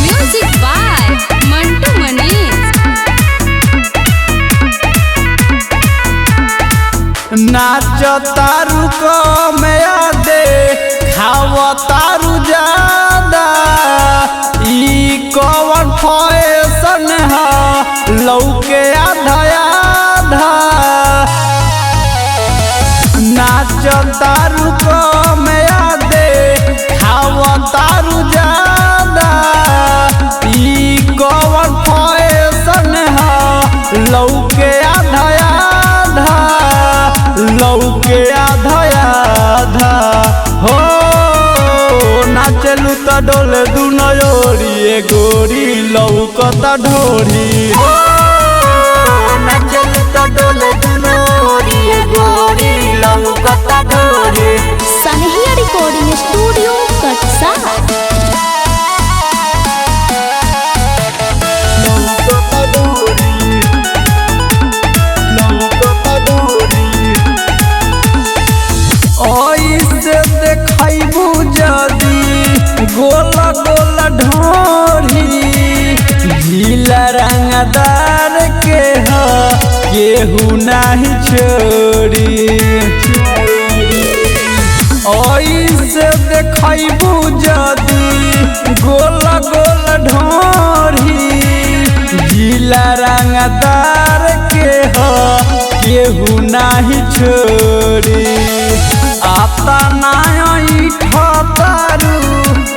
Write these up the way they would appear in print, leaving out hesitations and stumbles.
Music by Mantu Manish। नाच तारू को मैं दे खाव तारू ज्यादा ई कौन फैशन है लौके आधा आधा। नाच तारू को मैं दे खाव तारू ज्यादा ई कौन फैशन है लौके आधा आधा लौके आधा आधा हो। नाचलू त डोले दुनयोरी ए गोरी लौकता ढोरी हो। नाचलू त डोले दुनयोरी ए गोरी लौकता ढोरी। सनहिया रिकॉर्डिंग स्टूडियो कटसा। लौकता ढोरी लौकता ढोरी। ऐसे देखबू जदी गोला गोला ढोरी ढीला रंगदार के ह केहू नहीं छोड़ी। ऐसे देखबू जदी गोला गोला ढोरी ढीला रंगदार के ह केहू नहीं छोड़ी। आता नाई ठतारू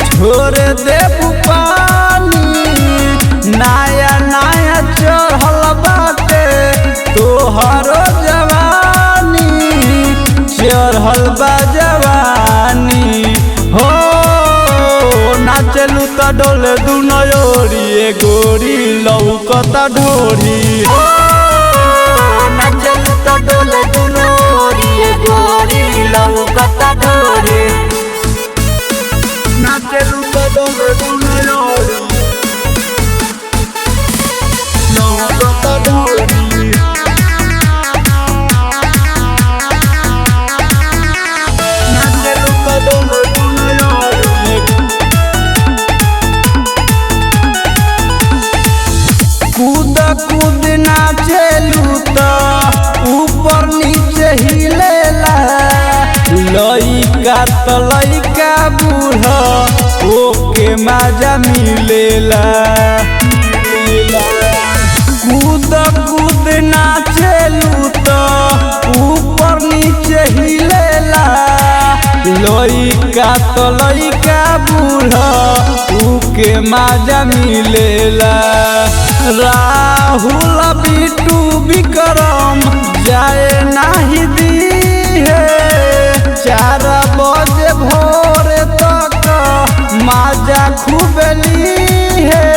छोड़ देबू पानी नया नया चढ़ल बाटे तोहरो जवानी चढ़ल बा जवानी हो। नाचलू त डोले दुनयोरी ए गोरी लौकता ढोरी हो। नाचलू त डोले दुनयोरी ए गोरी लौकता ढोरी। नाचलू त डोले दुनयोरी लौकता ढोरी। नाचलू त डोले दुनयोरी। कूद कूद नाचलू त ऊपर नीचे हिलेला लइका त लइका बूढ़ा ओके मजा मिलेला। कूद कूद नाचलू त ऊपर नीचे हिलेला लइका त लइका बूढ़ा ओके मजा मिलेला। राहुल बिटू विक्रम जाए नहीं दी है 4 बजे भोर तक माजा खूबली है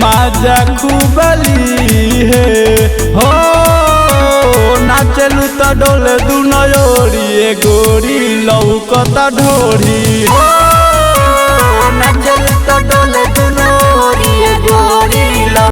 माजा खूबली है हो। नाचलू त डोले दुनयोरी ए गोरी लौकता ढोरी हो।